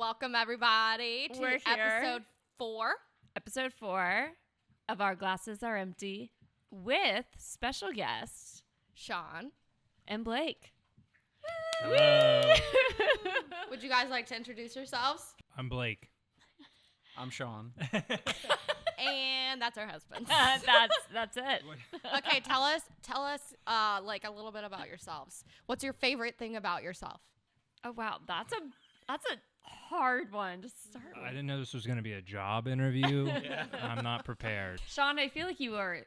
Welcome everybody to We're here. episode 4 of Our Glasses Are Empty with special guests Sean. and Blake. Hello. Would you guys like to introduce yourselves? I'm Blake. I'm Sean. And that's our husbands. That's it. Okay, tell us like a little bit about yourselves. What's your favorite thing about yourself? Oh wow, that's a hard one to start I with. didn't know this was going to be a job interview. I'm not prepared. Sean, I feel like you are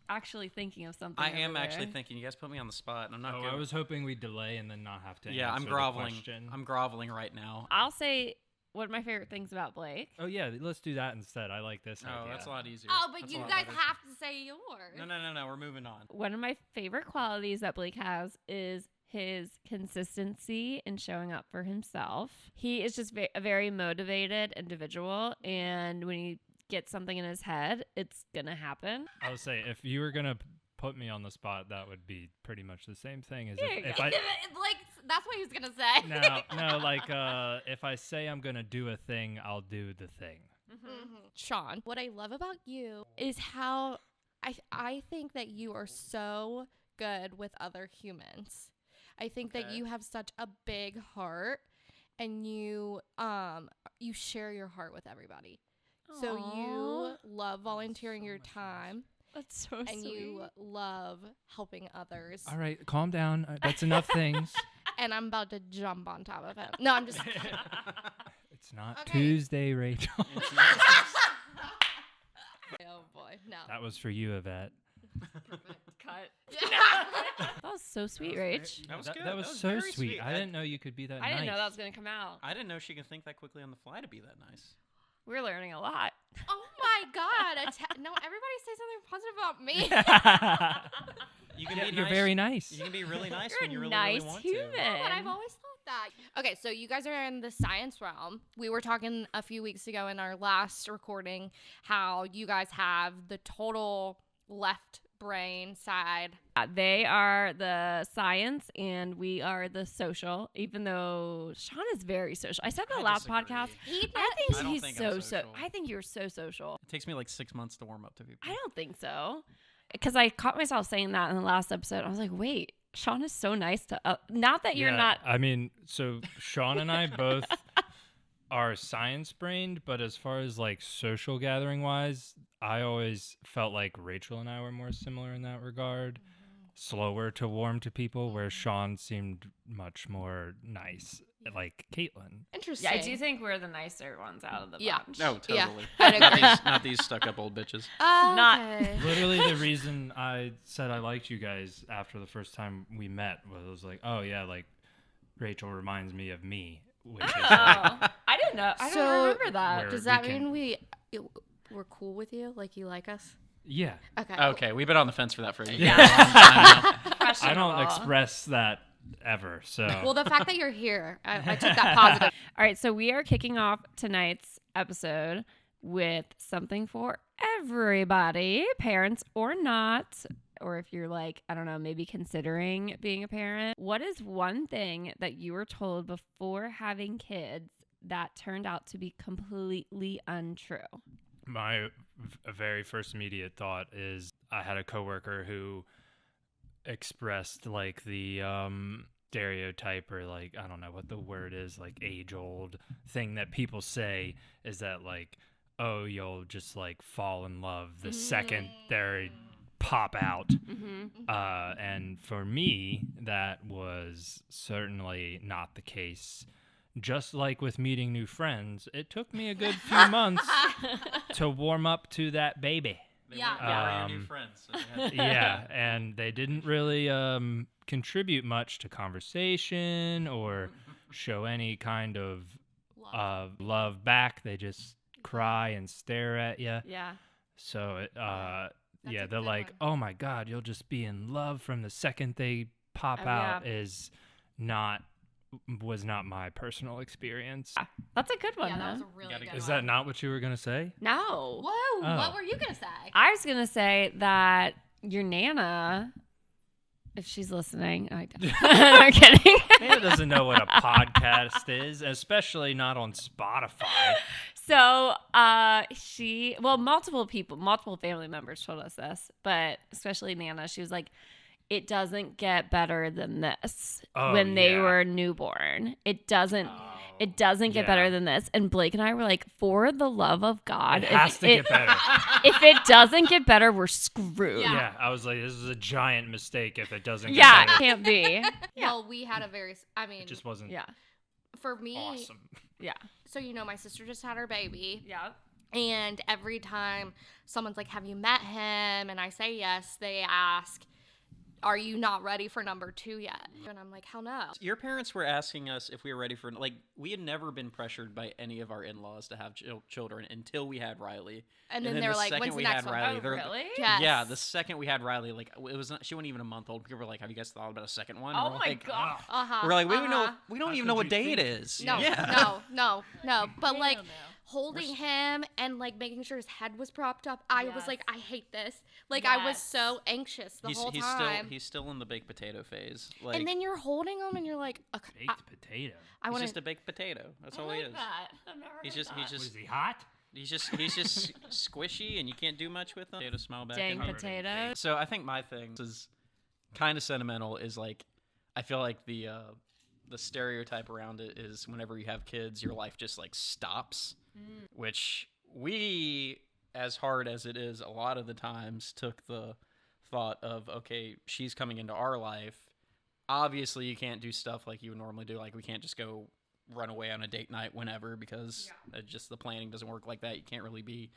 actually thinking of something. I am over actually there. thinking. You guys put me on the spot, and I'm not Oh, good. I was hoping we'd delay and then not have to Yeah, answer I'm the groveling. question. I'm groveling right now. I'll say one of my favorite things about Blake. Oh, yeah, let's do that instead. I like this Oh, idea. that's a lot easier. Oh, but That's you a lot guys better. have to say yours. No. We're moving on. One of my favorite qualities that Blake has is his consistency in showing up for himself. He is just a very motivated individual, and when he gets something in his head, it's gonna happen. I would say if you were going to put me on the spot, that would be pretty much the same thing as There you if go. I... Like, that's what he was gonna say. No, like if I say I'm going to do a thing, I'll do the thing. Sean, what I love about you is how I think that you are so good with other humans. I think that Okay. you have such a big heart, and you share your heart with everybody. So you love volunteering your time, That's so and sweet. you love helping others. All right, calm down. That's enough things. And I'm about to jump on top of him. No, I'm just It's not Okay. Tuesday, Rachel. It's not- oh boy, no. That was for you, Yvette. Cut. That was so sweet, Rach. That was good. That was That was so very sweet. sweet. I didn't know you could be that I nice. didn't know that was gonna come out. I didn't know she could think that quickly on the fly to be that nice. We're learning a lot. Oh my God! No, everybody say something positive about me. You can Yeah, be you're nice. very nice. You can be really nice You're when a you really, nice really want human. to. But I've always thought that. Okay, so you guys are in the science realm. We were talking a few weeks ago in our last recording how you guys have the total left brain side. They are the science and we are the social, even though Sean is very social. I said that I last disagree. podcast. He I think I don't he's think I'm so social. I think you're so social. It takes me like 6 months to warm up to people. I don't think so. Because I caught myself saying that in the last episode. I was like, wait, Sean is so nice to not that you're Yeah, not. I mean, so Sean and I both are science brained, but as far as like social gathering wise, I always felt like Rachel and I were more similar in that regard. Slower to warm to people, where Sean seemed much more nice, like Caitlin. Interesting. Yeah, I do think we're the nicer ones out of the Yeah. bunch. No, Yeah, totally. I'd not, agree. not these stuck-up old bitches. Not- Okay. Literally, the reason I said I liked you guys after the first time we met was like, oh yeah, like Rachel reminds me of me, which is like, Oh, I didn't know. I So- don't remember that. Where- Does that we can- mean we're cool with you? Like you like us? yeah. Okay. Okay, we've been on the fence for that for a Yeah. long time now. I Questionable. don't express that ever, so Well, the fact that you're here, I took that positive. All right, so we are kicking off tonight's episode with something for everybody, parents or not, or if you're like, I don't know, maybe considering being a parent. What is one thing that you were told before having kids that turned out to be completely untrue? my very first immediate thought is I had a coworker who expressed like the stereotype, or like, I don't know what the word is, like age old thing that people say is that like, oh, you'll just like fall in love the second they pop out. Mm-hmm. And for me, that was certainly not the case. Just like with meeting new friends, it took me a good few months to warm up to that baby. They Yeah. were your new friends. So you had- Yeah, and they didn't really contribute much to conversation or show any kind of love back. They just cry and stare at you. Yeah. So, That's yeah, a they're good like, one. oh my God, you'll just be in love from the second they pop Oh, out yeah. was not my personal experience. That's a good one, Yeah, that though. was a really Gotta good get- Is one. that not what you were going to say? No. Whoa, Oh. what were you going to say? I was going to say that your Nana if she's listening, I'm kidding. Nana doesn't know what a podcast is, especially not on Spotify. So, multiple family members told us this, but especially Nana, she was like, it doesn't get better than this when they were newborn. It doesn't get better than this. And Blake and I were like, for the love of God, it has to get better. If it doesn't get better, we're screwed. Yeah, I was like, this is a giant mistake if it doesn't get Yeah, better. it can't be. Well, we had It just wasn't for me, awesome. Yeah. so my sister just had her baby. Yeah. And every time someone's like, have you met him? And I say yes, they ask, are you not ready for number 2 yet? And I'm like, hell no. Your parents were asking us if we were ready for, like, we had never been pressured by any of our in-laws to have children until we had Riley. And then they're like, when's the next one? Riley, Oh, really? Yes. Yeah, the second we had Riley, like, it was not, she wasn't even a month old. People were like, have you guys thought about a second one? Oh We're my like, God. Uh-huh. We're like, we uh-huh. don't How even know could what you day it think? is. No, Yeah. no. But like Hell no. holding him and like making sure his head was propped up, I was Yes. like, I hate this. Like I was Yes. so anxious the whole time. He's still in the baked potato phase. Like, And then you're holding him and you're like, okay, Baked potato. I he's want just a baked potato. That's all he is. He's just What, is he hot? he's just squishy, and you can't do much with him. Potato smile back. Dang in. potatoes. So I think my thing is kind of sentimental. Is like, I feel like the stereotype around it is whenever you have kids, your life just like stops. Which we, as hard as it is, a lot of the times took the thought of, okay, she's coming into our life. Obviously, you can't do stuff like you would normally do. Like, we can't just go run away on a date night whenever, because just the planning doesn't work like that. You can't really be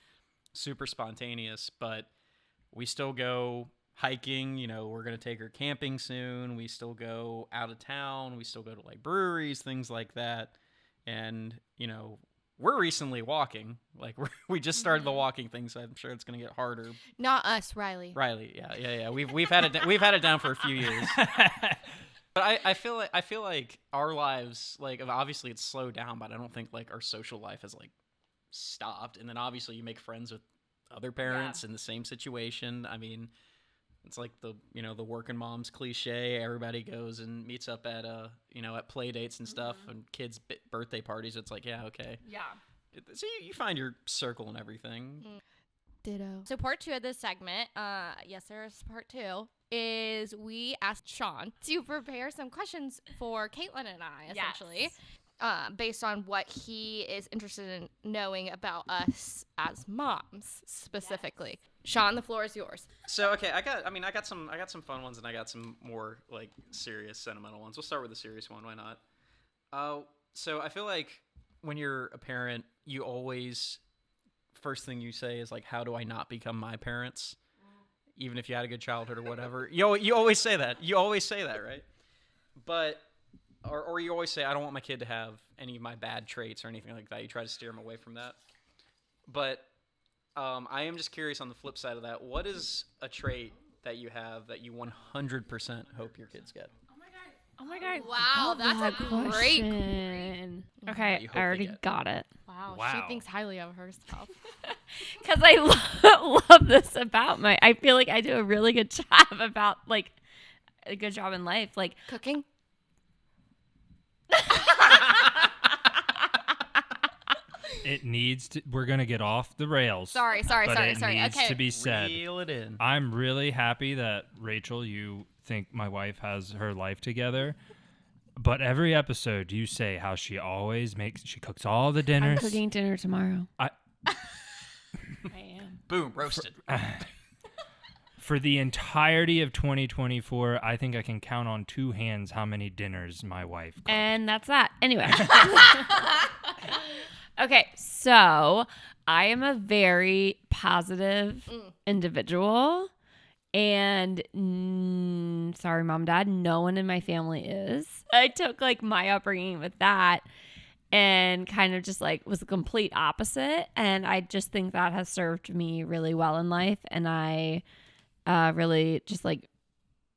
super spontaneous, but we still go hiking. We're going to take her camping soon. We still go out of town. We still go to like breweries, things like that. And, we're recently walking. Like, we just started the walking thing, so I'm sure it's going to get harder. not us, Riley. Riley, yeah. We've had it down for a few years. But I feel like our lives, like, obviously it's slowed down, but I don't think like our social life has like stopped. And then obviously you make friends with other parents in the same situation. I mean, it's like the working moms cliche. Everybody goes and meets up at at play dates and stuff, and kids' birthday parties. It's like, yeah, okay. Yeah. So you find your circle and everything. Ditto. So part 2 of this segment, yes, there is part 2, is we asked Sean to prepare some questions for Caitlin and I, essentially, based on what he is interested in knowing about us as moms, specifically. Sean, the floor is yours. So okay, I got some fun ones, and I got some more like serious, sentimental ones. We'll start with the serious one. Why not? So I feel like when you're a parent, you always, first thing you say is like, how do I not become my parents? Even if you had a good childhood or whatever, you always say that. You always say that, right? But or you always say, I don't want my kid to have any of my bad traits or anything like that. You try to steer them away from that. But I am just curious on the flip side of that. What is a trait that you have that you 100% hope your kids get? Oh my God. Wow, love that's that a great question. That Okay, you hope I they already get. got it. Wow, Wow. she thinks highly of herself. Because I love this about I feel like I do a really good job about, like, a good job in life. Like, Cooking? It needs to. We're gonna get off the rails. Sorry. But it needs Okay. to be said. Reel it in. I'm really happy that Rachel, you think my wife has her life together. But every episode, you say how she cooks all the I'm dinners. cooking dinner tomorrow. I- I am. Boom, roasted. For the entirety of 2024, I think I can count on 2 hands how many dinners my wife cooks. And that's that. Anyway. Okay, so I am a very positive individual. And sorry, Mom, Dad, no one in my family is. I took like my upbringing with that and kind of just like was the complete opposite. And I just think that has served me really well in life. And I really just like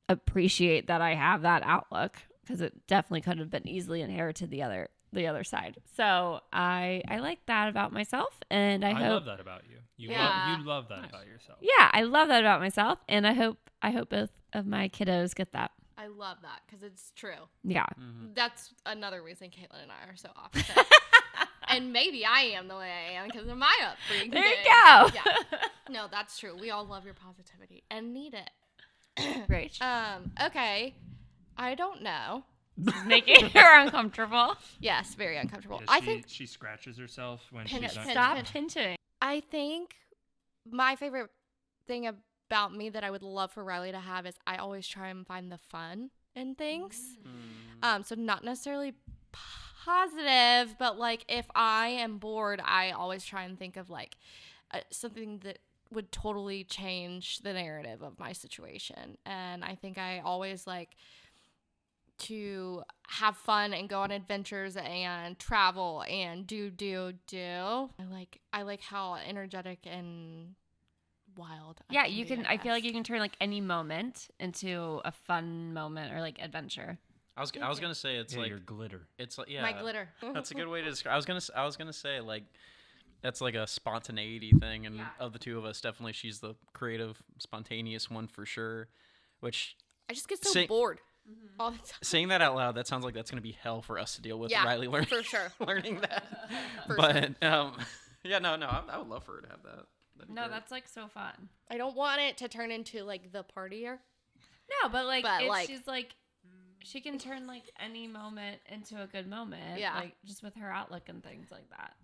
appreciate that I have that outlook, because it definitely could have been easily inherited the other the other side. So I like that about myself, and I hope love that about you. You love that about yourself. yeah, I love that about myself, and I hope both of my kiddos get that. I love that because it's true. Yeah. That's another reason Caitlin and I are so opposite. And maybe I am the way I am because of my upbringing. There you go. Yeah. No, that's true. We all love your positivity and need it. Great. Okay. I don't know. Making her uncomfortable. Yes, very uncomfortable. Yeah, I think she scratches herself when Pin she's it, not. pin- Stop pin- pinching. I think my favorite thing about me that I would love for Riley to have is I always try and find the fun in things. So not necessarily positive, but like if I am bored, I always try and think of like something that would totally change the narrative of my situation. And I think I always like to have fun and go on adventures and travel and do. I like how energetic and wild. Yeah, can you be, can. I feel like you can turn like any moment into a fun moment or like adventure. I was gonna say it's like your glitter. it's like my glitter. That's a good way to describe. I was gonna say like that's like a spontaneity thing, and of the two of us, definitely she's the creative, spontaneous one for sure. Which I just get so bored all the time. saying that out loud, that sounds like that's gonna be hell for us to deal with. Yeah, Riley learning for sure. learning that. For but yeah, no, I would love for her to have that. That'd be No, great. that's like so fun. I don't want it to turn into like the partier. No, but like, But, like- she's like, she can turn like any moment into a good moment. Yeah. Like just with her outlook and things like that.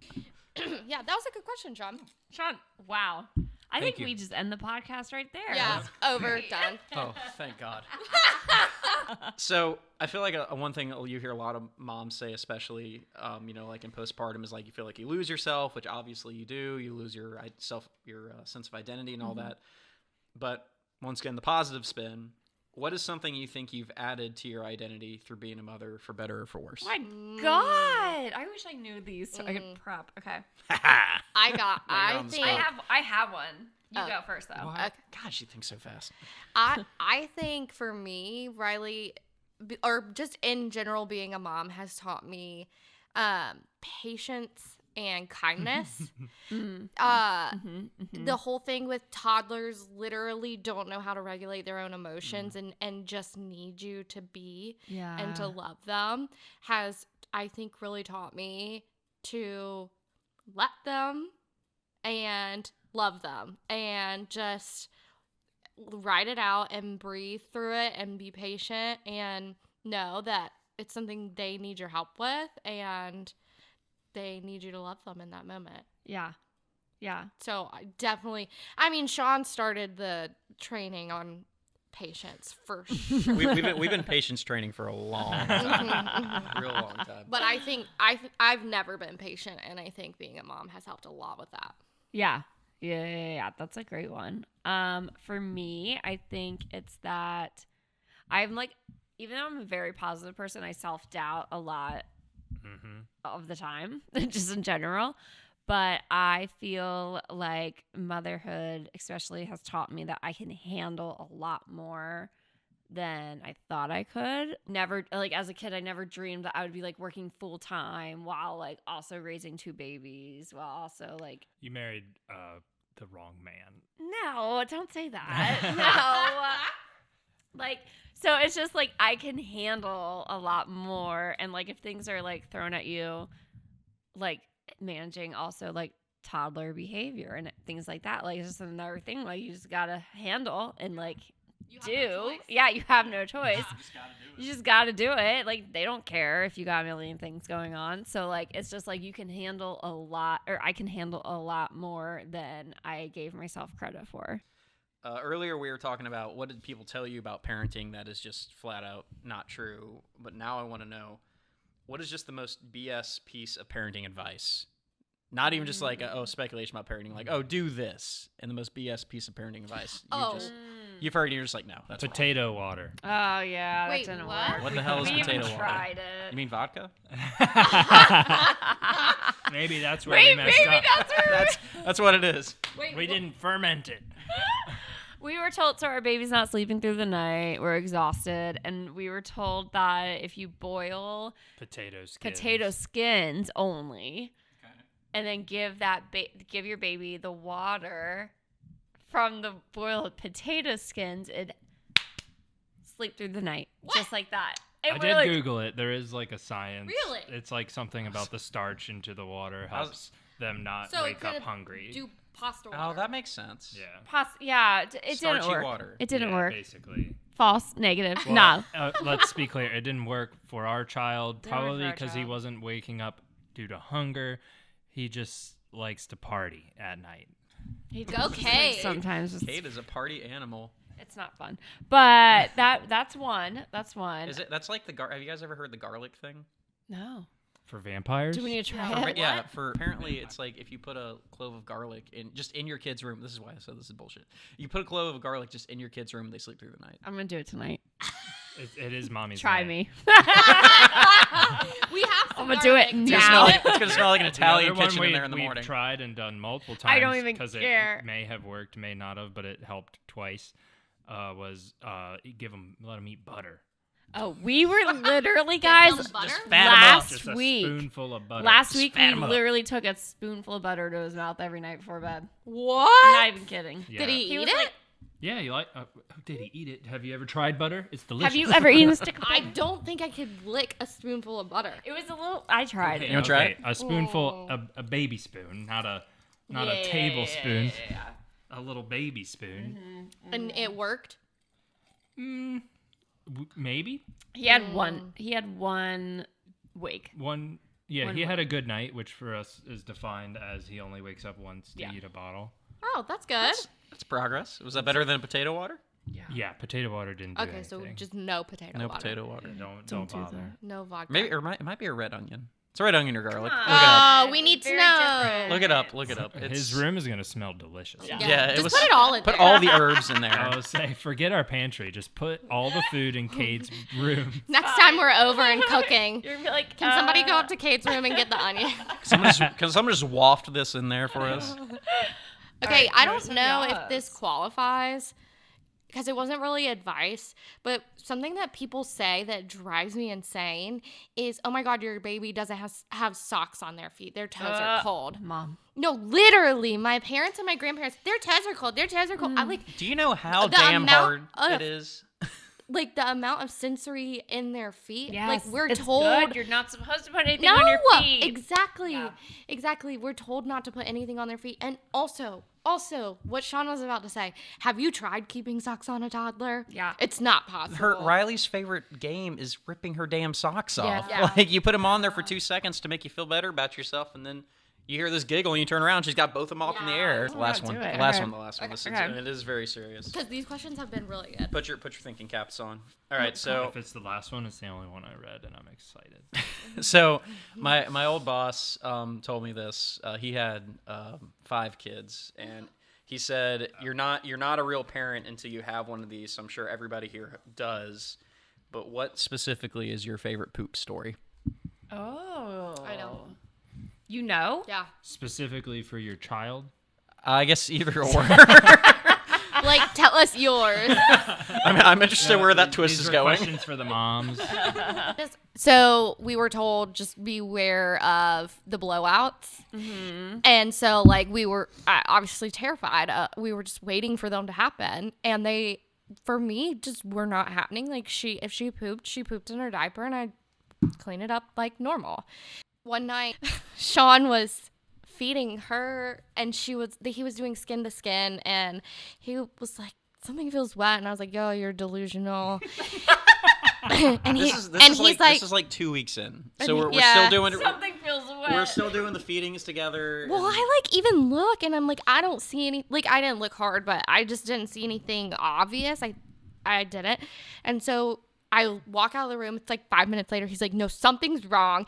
Yeah, that was a good question, John. Sean, wow. I Thank think you. we just end the podcast right there. Yeah, over, done. Oh, thank God. So I feel like one thing that you hear a lot of moms say, especially, like in postpartum, is like you feel like you lose yourself, which obviously you do. You lose your sense of identity and all that. But once again, the positive spin. What is something you think you've added to your identity through being a mother, for better or for worse? My God, I wish I knew these so I could prep. Okay, I on the think spot. I have one. You Oh. go first though. What? God, she thinks so fast. I think for me, Riley, or just in general, being a mom has taught me patience and kindness. The whole thing with toddlers literally don't know how to regulate their own emotions and just need you to be and to love them has, I think, really taught me to let them and love them and just ride it out and breathe through it and be patient and know that it's something they need your help with and they need you to love them in that moment. Yeah. So I mean, Sean started the training on patience for sure. We've been patience training for a long time, real long time. But I think I've never been patient, and I think being a mom has helped a lot with that. Yeah. That's a great one. For me, I think it's that I'm like, even though I'm a very positive person, I self-doubt a lot of the time, just in general. But I feel like motherhood especially has taught me that I can handle a lot more than I thought I could. Never, like as a kid, I never dreamed that I would be like working full time while like also raising 2 babies while also like. You married the wrong man. No, don't say that. No. Like, so it's just like I can handle a lot more. And like if things are like thrown at you, like managing also like toddler behavior and things like that. Like it's just another thing like you just gotta handle and like Yeah, you have no choice. You just gotta do it. Like they don't care if you got a million things going on. So like it's just like you can handle a lot, or I can handle a lot more than I gave myself credit for. Earlier we were talking about what did people tell you about parenting that is just flat out not true. But now I want to know, what is just the most BS piece of parenting advice? Not even just like speculation about parenting, like do this, and the most BS piece of parenting advice you've heard, and you're just like, no, that's Potato water. Oh yeah, Wait, that didn't what? work. What the hell is We potato even water? tried it. You mean vodka? Maybe that's where we messed up. That's where That's what it is. Wait, We didn't ferment it. We were told, so our baby's not sleeping through the night. We're exhausted. And we were told that if you boil Potato skins. potato skins only, and then give give your baby the water from the boiled potato skins, it'd sleep through the night. Just like that. I did Google it. There is like a science. Really? It's like something about the starch into the water helps them not So it wake up could hungry. Do pasta water. Oh, that makes sense. Yeah. It didn't Starchy work. water. It didn't Yeah, work. Basically. False. Negative. Well, no. Let's be clear. It didn't work for our child, Didn't work for probably our because he child. wasn't waking up due to hunger. He just likes to party at night. Go Kate. Sometimes Kate is a party animal. it's not fun. But that's one. That's one. Is it? That's like the have you guys ever heard the garlic thing? No. For vampires? Do we need to try Yeah. it? Yeah, for apparently it's like if you put a clove of garlic in your kid's room. This is why I said this is bullshit. You put a clove of garlic just in your kid's room, they sleep through the night. I'm gonna do it tonight. It is mommy's Try night. me. We have some I'm gonna do it garlic. now. It's gonna smell like an The Italian other one kitchen in there in the we've morning. tried and done multiple times. I don't even because care. it may have worked, may not have, but it helped twice. Was let them eat butter. Oh, we were literally, guys, them butter? Just fat 'em up. last Just a week. spoonful of butter. Last week, Spat we 'em up. literally took a spoonful of butter to his mouth every night before bed. What? Not even kidding. Yeah. Did he eat was it? like, Yeah, you like? Did he eat it? Have you ever tried butter? It's delicious. have you ever eaten a stick of I butter? don't think I could lick a spoonful of butter. It was a little. I tried Okay, it. You wanna try it? A spoonful, Oh. a baby spoon, not a Yeah, tablespoon. yeah. A little baby spoon. And it worked. Maybe He had one. He had one wake. one. Yeah, One he had word. a good night, which for us is defined as he only wakes up once to Yeah. eat a bottle. Oh, that's good. That's progress. Was that better than potato water? Yeah, potato water didn't do Okay, so anything. just no potato No water. potato water. Don't Don't do bother. that. No vodka. Maybe it might be a red onion. It's a red onion or garlic. Come Look it up. Oh, we need to Very know. different. Look it up. Look it up. His room is gonna smell delicious. Yeah. Yeah, it just was. put it all in Put there. all the herbs in there. I would say, forget our pantry. Just put all the food in Cade's room. Next time we're over and cooking, You're gonna be like, can somebody go up to Kate's room and get the onion? Can someone just waft this in there for us? Okay, Alright, I here's don't some know if yes. this qualifies because it wasn't really advice, but something that people say that drives me insane is, oh my God, your baby doesn't have socks on their feet. Their toes are cold. Mom. No, literally, my parents and my grandparents, their toes are cold. Their toes are cold. I like Do you know how The damn amount hard of- it is? like the amount of sensory in their feet. Yes, Like we're it's told good. You're not supposed to put anything no, on your feet. exactly. Yeah. Exactly. We're told not to put anything on their feet. And also, what Sean was about to say, have you tried keeping socks on a toddler? Yeah. It's not possible. Her Riley's favorite game is ripping her damn socks off. Yeah. Like you put them on there for 2 seconds to make you feel better about yourself, and then you hear this giggle and you turn around, she's got both of them off in the air. The last do one. it. The last Okay. one. The last one. This is, Okay. and it is very serious. Because these questions have been really good. Put your thinking caps on. All right, so If it's the last one, it's the only one I read, and I'm excited. so my old boss told me this. He had 5 kids, and he said you're not a real parent until you have one of these. So I'm sure everybody here does. But what specifically is your favorite poop story? Oh. I know. You know? Yeah. Specifically for your child. I guess either or. Like, tell us yours. I'm interested where that twist These is are going. Questions for the moms. So we were told just beware of the blowouts. Mm-hmm. And so, like, we were obviously terrified. We were just waiting for them to happen. And they, for me, just were not happening. Like, if she pooped in her diaper, and I clean it up like normal. One night, Sean was feeding her, and he was doing skin to skin, and he was like, something feels wet, and I was like, yo, you're delusional. And This he's like, is like 2 weeks in, so we're yeah. still doing Something feels wet. we're still doing the feedings together. well, and- I like even look, and I'm like, I don't see any, like, I didn't look hard, but I just didn't see anything obvious. I didn't. And so I walk out of the room. It's like 5 minutes later. He's like, no, something's wrong.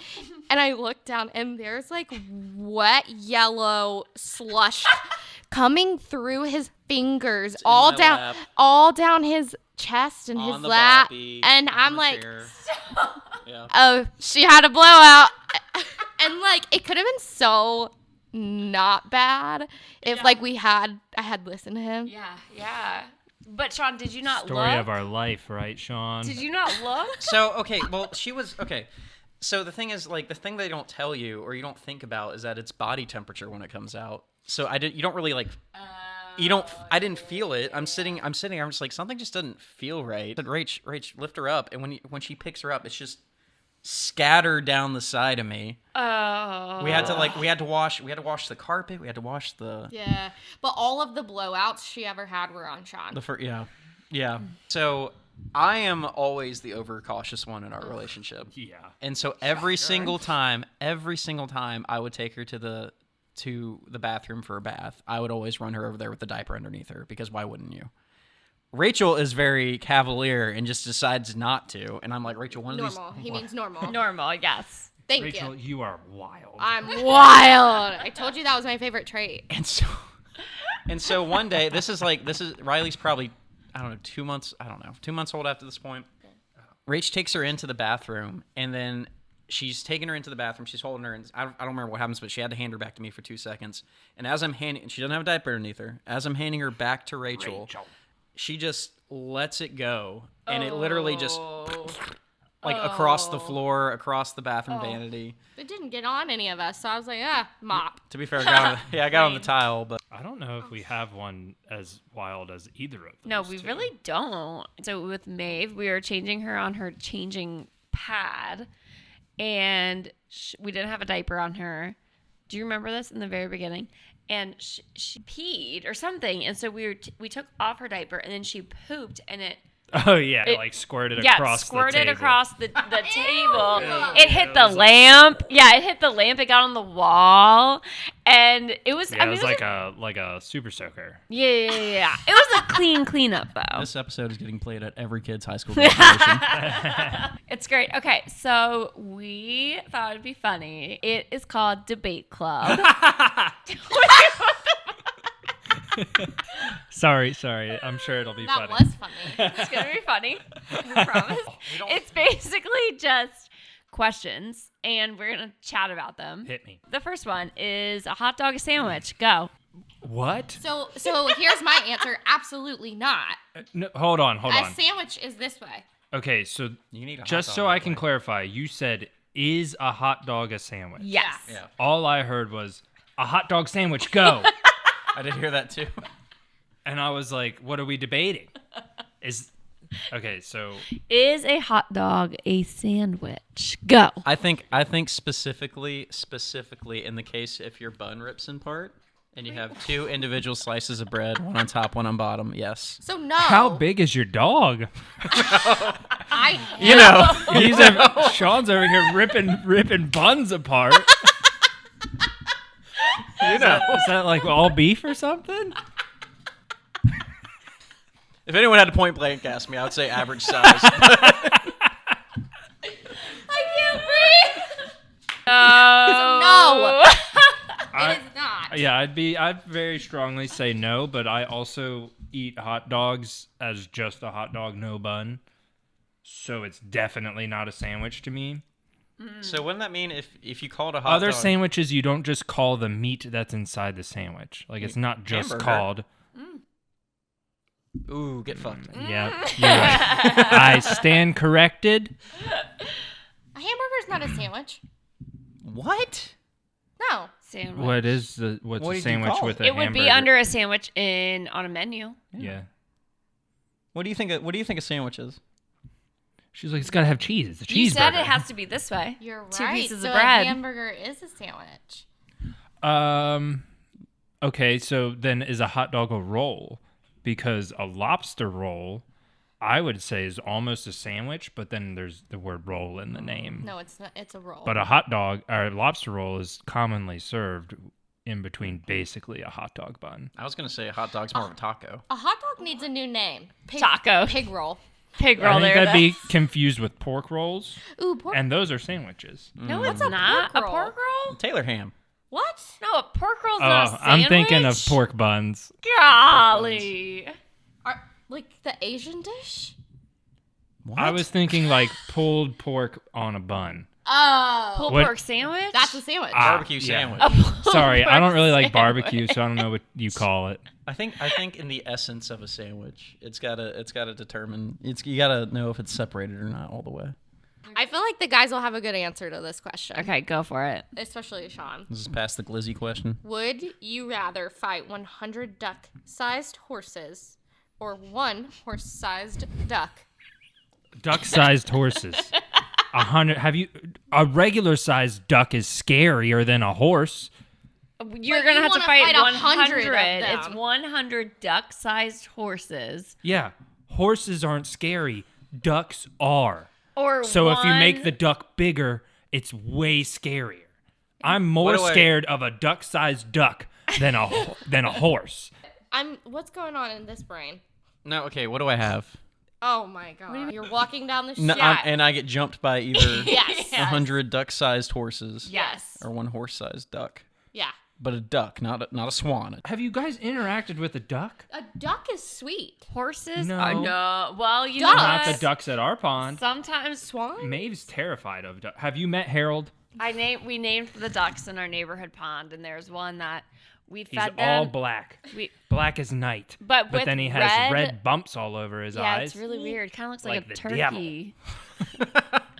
And I look down, and there's like wet yellow slush coming through his fingers, in all my down, lap. all down his chest and On his the lap. boppy, And on I'm the like, chair. Yeah. oh, she had a blowout. And like, it could have been so not bad if like I had listened to him. Yeah. But Sean, did you not Story look? of our life, right, Sean? Did you not look? So, okay, well, she was, okay. So the thing is, like, the thing they don't tell you or you don't think about is that it's body temperature when it comes out. So you don't really, like, I didn't feel it. I'm sitting, I'm just like, something just doesn't feel right. I said, Rach, lift her up. And when she picks her up, it's just scattered down the side of me. Oh. We had to wash the carpet. We had to wash the... Yeah. But all of the blowouts she ever had were on Sean. Yeah. So I am always the overcautious one in our relationship. Yeah. And so every single time I would take her to the bathroom for a bath, I would always run her over there with the diaper underneath her, because why wouldn't you? Rachel is very cavalier and just decides not to. And I'm like, Rachel, one of these... Normal. He means normal. Normal, yes. Thank Rachel, you. you are wild. I'm wild. I told you that was my favorite trait. And so one day, this is Riley's probably, 2 months old after this point. Rach takes her into the bathroom, and then she's taking her into the bathroom. She's holding her, and I don't remember what happens, but she had to hand her back to me for 2 seconds. And as I'm handing, she doesn't have a diaper underneath her. As I'm handing her back to Rachel. She just lets it go, and it literally just across the floor, across the bathroom vanity. It didn't get on any of us, so I was like, mop. To be fair, I got on the tile, but I don't know if we have one as wild as either of those. No, we two. really don't. So with Maeve, we were changing her on her changing pad, and we didn't have a diaper on her. Do you remember this in the very beginning? And she peed or something, and so we took off her diaper, and then she pooped, and it squirted squirted across the table. across the table. It hit the lamp. It hit the lamp. It got on the wall, and it was. Yeah, it was like a super soaker. Yeah. It was a cleanup though. this episode is getting played at every kid's high school graduation. It's great. Okay, so we thought it'd be funny. It is called Debate Club. Sorry. I'm sure it'll be That funny. was funny. It's gonna be funny. I promise. It's basically just questions, and we're gonna chat about them. Hit me. The first one is a hot dog, a sandwich. Go. What? So here's my answer. Absolutely not. No, hold on. A sandwich is this way. Okay, so You need a hot just dog so that I can way. clarify, you said, is a hot dog a sandwich? Yes. Yeah, All I heard was, a hot dog sandwich, go. I did hear that too. And I was like, what are we debating? Okay, so Is a hot dog a sandwich? Go. I think specifically in the case if your bun rips in part and you have two individual slices of bread, one on top, one on bottom. Yes. So no. how big is your dog? Sean's over here ripping buns apart. Is that like all beef or something? If anyone had to point blank ask me, I would say average size. I can't breathe. No. It is not. Yeah, I'd very strongly say no, but I also eat hot dogs as just a hot dog, no bun. So it's definitely not a sandwich to me. So wouldn't that mean if you called a hot Other dog... sandwiches, you don't just call the meat that's inside the sandwich. Like, it's not just Hamburger. called... Ooh, get fucked. Yeah, you're right. I stand corrected. A hamburger's not a sandwich. What? No. Sandwich. What's What a did you sandwich call with it? a It would be hamburger? under a sandwich on a menu. Yeah. What do you think a sandwich is? She's like, it's got to have cheese. It's a cheeseburger. You said it has to be this way. You're right. Two pieces so of bread. A hamburger is a sandwich. Okay, so then is a hot dog a roll? Because a lobster roll, I would say, is almost a sandwich, but then there's the word roll in the name. No, it's not. It's a roll. But a hot dog or a lobster roll is commonly served in between basically a hot dog bun. I was gonna say a hot dog's more of a taco. A hot dog needs a new name. Taco. Pig roll. Pig I roll think there. that'd be confused with pork rolls, Ooh, pork. and those are sandwiches. No, What's it's a not. pork A roll? pork roll? Taylor ham. What? No, a pork roll's not a sandwich. I'm thinking of pork buns. Golly. Like the Asian dish? What? I was thinking like pulled pork on a bun. Oh. Pulled What- pork sandwich? That's a sandwich. Ah, barbecue yeah. sandwich. A pulled Sorry, I don't really like pork barbecue, so I don't know what you call it. I think in the essence of a sandwich, it's gotta determine. You gotta know if it's separated or not all the way. I feel like the guys will have a good answer to this question. Okay, go for it. Especially Sean. This is past the glizzy question. Would you rather fight 100 duck-sized horses or one horse-sized duck? Duck-sized horses. 100. A regular-sized duck is scarier than a horse. You're But going to you have to wanna fight fight 100 of 100. them. It's 100 duck-sized horses. Yeah, horses aren't scary. Ducks are. Or So if you make one- the duck bigger, it's way scarier. I'm more scared of a duck-sized duck than a horse. What's going on in this brain? No, okay. What do I have? Oh my god. You're walking down the street. No, Yeah. and I get jumped by either Yes. 100 duck-sized horses Yes. or one horse-sized duck. Yeah. But a duck, not a swan. Have you guys interacted with a duck? A duck is sweet. horses? No. No. Well, you Ducks. know Not what? the ducks at our pond. Sometimes Swan? Maeve's terrified of ducks. Have you met Harold? we named the ducks in our neighborhood pond, and there's one that we He's fed them. all black. Black as night. But with then he has red- red bumps all over his Yeah, eyes. it's really weird. Kind of looks like Like a the turkey.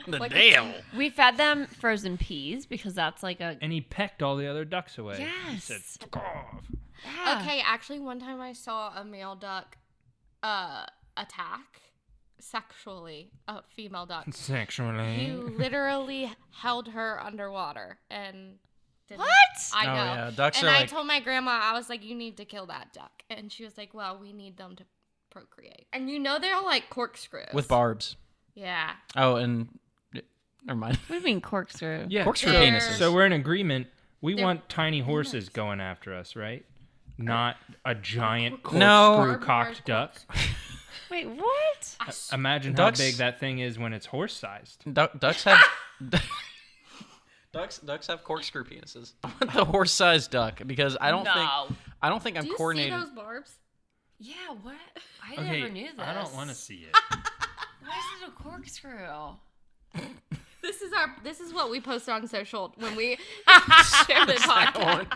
The Like a devil. We fed them frozen peas because that's like a And he pecked all the other ducks away. He Yes. said, "Fuck off." yeah. Okay, actually one time I saw a male duck attack sexually a female duck. Sexually. He literally held her underwater and didn't. What? I know. Oh, yeah, ducks and are I like- told my grandma, I was like, you need to kill that duck. And she was like, well, we need them to procreate. And you know they're like corkscrews. With barbs. Yeah. Oh, and never mind. What do you mean corkscrew? Yeah. Corkscrew They're- penises. So we're in agreement. We They're want tiny horses going after us, right? Not a giant No. corkscrew-cocked duck. Wait, what? Imagine Ducks- how big that thing is when it's horse-sized. Ducks have ducks have corkscrew penises. I want the horse-sized duck because I don't think I'm Do you coordinated. see those barbs? Yeah, what? I Okay, never knew this. I don't want to see it. Why is it a corkscrew? This is what we post on social when we share the podcast.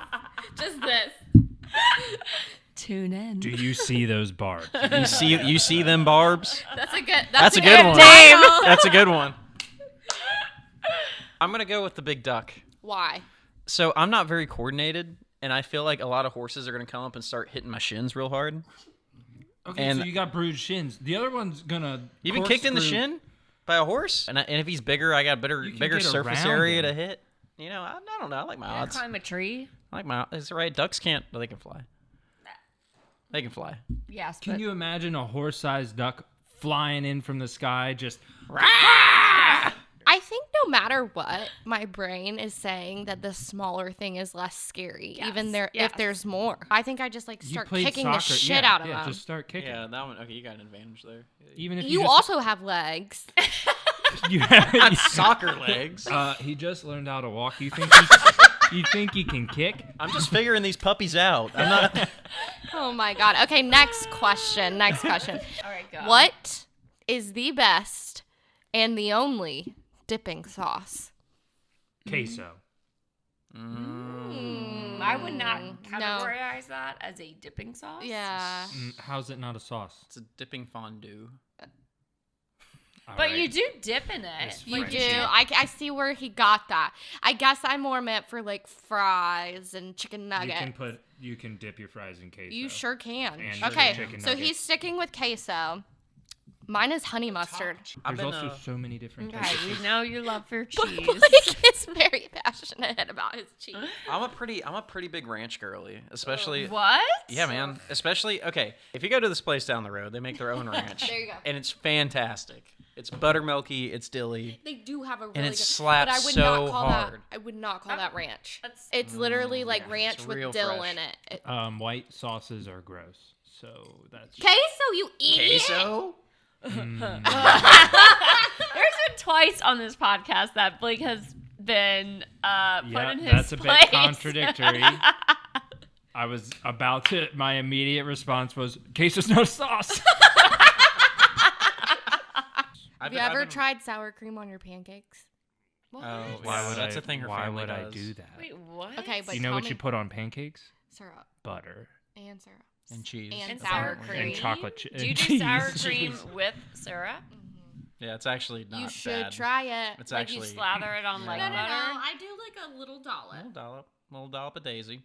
Just this. Tune in. Do you see those barbs? You see them barbs? That's a good. That's a good one. title. That's a good one. I'm gonna go with the big duck. Why? So I'm not very coordinated, and I feel like a lot of horses are gonna come up and start hitting my shins real hard. Okay, And- so you got bruised shins. The other one's gonna. You've been kicked in the corkscrew- shin by a horse, and if he's bigger, I got You can bigger get surface around area him. to hit. You know, I don't know. I like my odds. Climb a tree? I like my. It's right. Ducks can't, but they can fly. They can fly. Yes. Can you imagine a horse-sized duck flying in from the sky, just I think no matter what, my brain is saying that the smaller thing is less scary, Yes, even yes. if there's more. I think I just like you start played kicking soccer? the shit out of yeah, them. just start kicking. Yeah, that one. Okay, you got an advantage there. Even if You just, also have legs. you Soccer legs. he just learned how to walk. You think he can kick? I'm just figuring these puppies out. I'm not. Oh my god. Okay, next question. Next question. All right, go. What is the best and the only dipping sauce? Queso. I would not No. categorize that as a dipping sauce. Yeah. How's it not a sauce? It's a dipping fondue. All But right. you do dip in it. It's You French. do. I see where he got that. I guess I more meant for like fries and chicken nuggets. You can dip your fries in queso. You sure can. And Okay, chicken so nuggets. he's sticking with queso. Mine is honey mustard. I've There's been, also so many different Okay, types. we know your love for cheese. Blake is very passionate about his cheese. I'm a pretty big ranch girly, especially. What? Yeah, man. Especially okay. If you go to this place down the road, they make their own ranch. There you go. And it's fantastic. It's buttermilky. It's dilly. They do have a really And it good, slaps but I would so not call hard. that. I would not call that ranch. That's- It's literally like yeah, ranch it's with real dill fresh. in it. White sauces are gross, so that's. Queso, you idiot! Queso? There's been twice on this podcast that Blake has been put Yeah, in his that's a place. bit contradictory. I was about to. My immediate response was, "Queso's no sauce." Have you ever tried sour cream on your pancakes? What? Oh, Why would that's I? a thing her Why family would I does. do that? Wait, what? Okay, but You know tell what me you put on pancakes? syrup Butter. and syrup. And cheese. And sour apparently. cream. And chocolate chip. Do you do sour cream with syrup? Yeah, it's actually not You should bad. try it. It's Like actually you slather it on No, like No, no, no. butter? I do like a little dollop. little dollop of Daisy.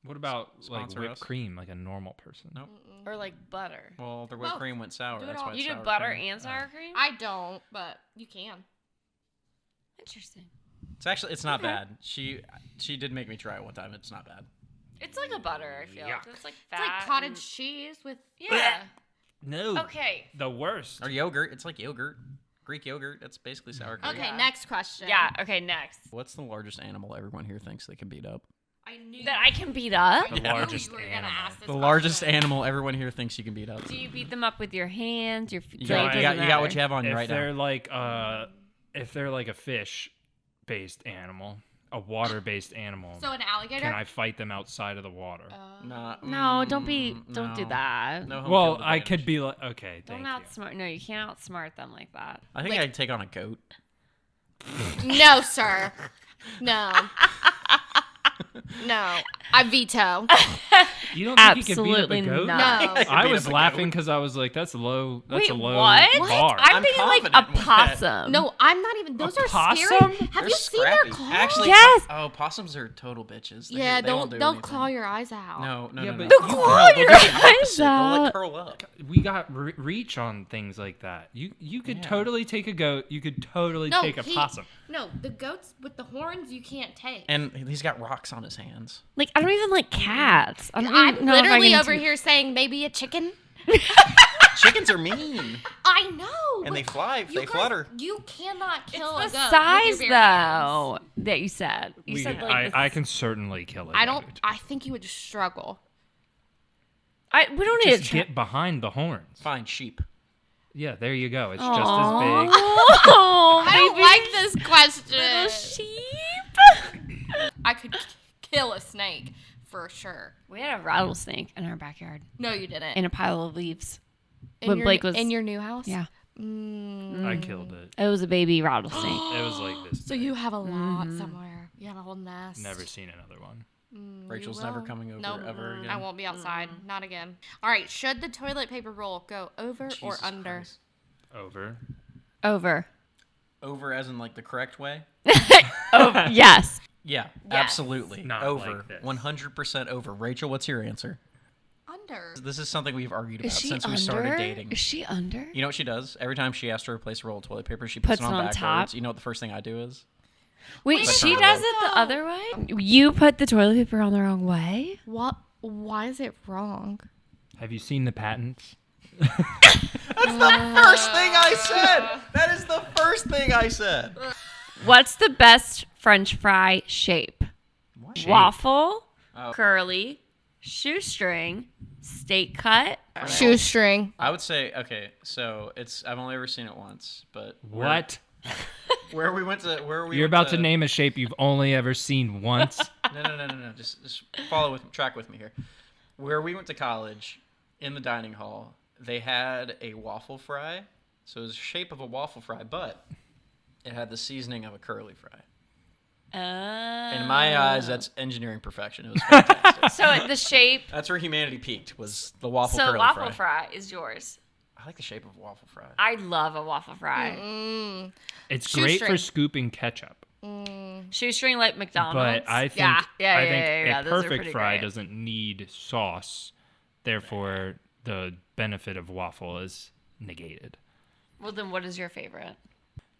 What about like Sponsor whipped us. cream, like a normal person? Nope. Or like butter? Well, the whipped Both. cream went sour. Do it That's all. why it's You do sour butter cream. and sour cream? I don't, but you can. Interesting. It's not bad. She did make me try it one time. It's not bad. It's like a butter, I feel. Yuck. It's like It's fat. like cottage and- cheese with. Yeah. No. Okay. The worst. Or yogurt. It's like yogurt. Greek yogurt. That's basically sour cream. Okay, Yeah. next question. Yeah. Okay. Next. What's the largest animal everyone here thinks they can beat up? I knew That I can beat up. The knew largest you were gonna animal. ask this The largest question. animal everyone here thinks you can beat up. Do you beat them up with your hands? Your feet? You got, you got what you have on you If right they're now. like if they're like a fish-based animal, a water-based animal, So an alligator. can I fight them outside of the water? Nah, No, don't do no. that. No home Well, field I could advantage. be like, okay, Don't thank you. outsmart. No, you can't outsmart them like that. I think I'd take on a goat. No, sir. No. No. I veto. You don't think you could beat up a Absolutely goat? not. No. I beat was up a laughing goat. because I was like, that's low. That's Wait, a low what? bar. I'm I'm thinking like a confident with that. possum. No, I'm not even. Those are possum? scary. Have They're you seen scrappy. their claws? Actually, Yes. Oh, possums are total bitches. They, Yeah, they won't do they'll anything. claw your eyes out. No, Yeah, no. but They'll you- claw No, they'll your do the eyes opposite. They'll like out. curl up. We got reach on things like that. You could Yeah. totally take a goat. You could totally No, take a possum. No, the goats with the horns you can't take. And he's got rocks on his hands. Like I don't even like cats. I don't I'm even know if I literally can over do- here saying maybe a chicken. Chickens are mean, I know. and they but fly. you They guys- flutter. You cannot It's kill the a goat. size with your bare hands. though that you said. You said like I can certainly kill a I don't. goat. I think you would struggle. we don't need Just to get behind the horns. Fine sheep. Yeah, there you go. It's Aw. just as big. Oh, I don't baby. like this question. Little sheep. I could kill a snake for sure. We had a rattlesnake in our backyard No, you didn't. in a pile of leaves. In when your, Blake was- in your new house. Yeah, I killed it. it was a baby rattlesnake. It was like this. So big. you have a lot somewhere. You have a whole nest. Never seen another one. Rachel's You never will. coming over Nope. ever again. I won't be outside. Not again. All right. Should the toilet paper roll go over or Jesus under? Christ. Over. Over. Over as in like the correct way? Oh yes. Yeah, Yes. absolutely. Not over. like this. 100% over. Rachel, what's your answer? Under. This is something we've argued about Is she since under? we started dating. Is she under? You know what she does? Every time she has to replace a roll of toilet paper, she Puts puts it it on on backwards. top. You know what the first thing I do is? Wait, Wait, she no. does it the other way? You put the toilet paper on the wrong way? What? Why is it wrong? Have you seen the patents? That's the first thing I said! That is the first thing I said! What's the best French fry shape? What? Waffle, Oh. curly, shoestring, steak cut. Shoestring. I would say, okay, so I've only ever seen it once, but What? where we went to, You're about to name a shape you've only ever seen once. No. Just track with me here. Where we went to college, in the dining hall, they had a waffle fry. So it was the shape of a waffle fry, but it had the seasoning of a curly fry. In my eyes, that's engineering perfection. It was fantastic. So the shape. That's where humanity peaked, was the waffle So curly waffle fry. fry is yours. I like the shape of a waffle fry. I love a waffle fry. Mm. It's great for Shoestring. scooping ketchup, Shoestring like McDonald's. but I think Yeah. Yeah, I yeah, think yeah, yeah, a those are perfect pretty fry great. doesn't need sauce. Therefore, the benefit of waffle is negated. Well, then what is your favorite?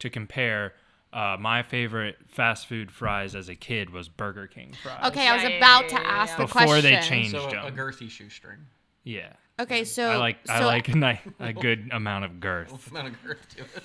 To compare, my favorite fast food fries as a kid was Burger King fries. Okay, I was Yeah, yeah, about yeah, to yeah, ask yeah. the Before question. they changed So a them. girthy shoestring. Yeah. Okay, so I like so a good amount of girth. Amount of girth to it.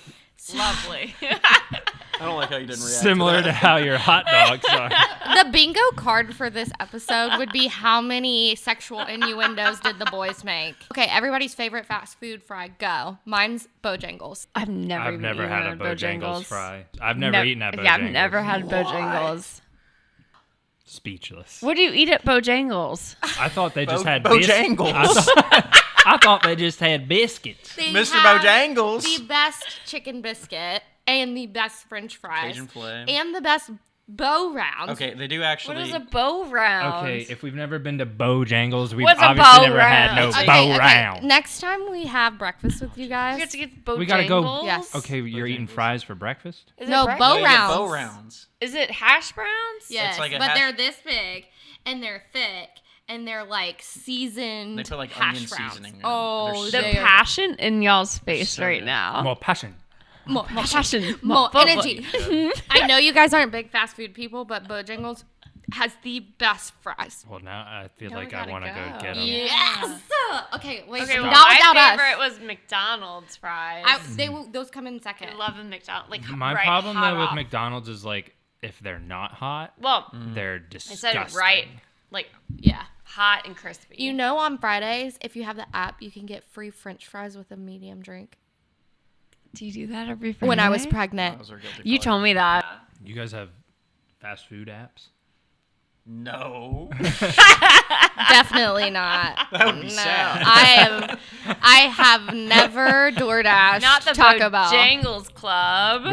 Lovely. I don't like how you didn't react. Similar to to that. how your hot dogs are. the bingo card for this episode would be how many sexual innuendos did the boys make? Okay, everybody's favorite fast food fry. Go. Mine's Bojangles. I've never I've even never eaten had a Bojangles fry. I've never Nev- eaten at Bojangles. Yeah, I've never had Bojangles. Speechless. What do you eat at Bojangles? I thought they just had Bojangles. I thought they just had biscuits. They Mr. have Bojangles. the best chicken biscuit and the best French fries Cajun filet. and the best bow rounds. Okay, they do What actually. is a bow round? Okay, if we've never been to Bojangles, we've What's a obviously bow never had no round? bow round. Next time we have breakfast with you guys. We get to get Bojangles? We gotta go- Yes. Okay, you're eating Bojangles. fries for breakfast? Is No, it breakfast? bow Yeah, yeah, rounds. bow rounds. Is it hash browns? Yes, like a but hash- they're this big and they're thick and they're like seasoned. They put, like, hash onion browns. seasoning in them. Oh, They're The so they are- passion in y'all's face So right good. now. Well, passion. more passion. more More energy. I know you guys aren't big fast food people, but Bojangles has the best fries. Well, now I feel Now we like I gotta want to go go. get them. Yes. Okay, wait. Okay, well, not my without favorite us. was McDonald's fries. Those come in second. I love the McDonald's. Like My right, problem hot though with off. McDonald's is like if they're not hot, Well, they're I disgusting. said it right. Like Yeah. hot and crispy. You know, on Fridays, if you have the app, you can get free French fries with a medium drink. Do you do that every Friday? When I was pregnant. Those are guilty You pleasures. told me that. You guys have fast food apps? No. Definitely not. That would be No, sad. I have never DoorDashed Not the Taco Bell. Bojangles Club.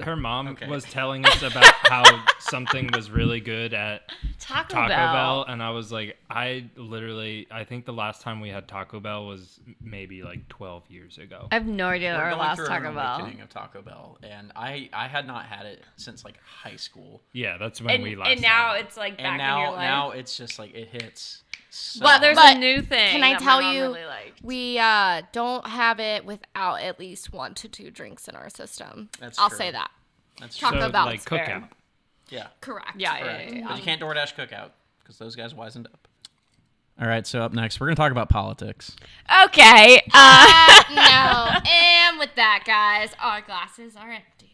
Her mom Okay. was telling us about how something was really good at Taco, Taco Bell. Bell, and I was like, I think the last time we had Taco Bell was maybe like 12 years ago. I have no idea We're our going last through Taco an Bell. awakening of Taco Bell, and I had not had it since like high school, Yeah, that's when we last And now had it. it's like back and in your now life. it's just like it hits. So But there's But a new thing. can I that my tell mom you, really liked. We don't have it without at least 1 to 2 drinks in our system. That's I'll true. say that. That's Taco so, Bell, like it's fair. cookout. yeah, Correct. Yeah, correct. yeah. But you can't DoorDash cookout because those guys wisened up. All right, so up next we're gonna talk about politics. Okay. No. And with that, guys, our glasses are empty.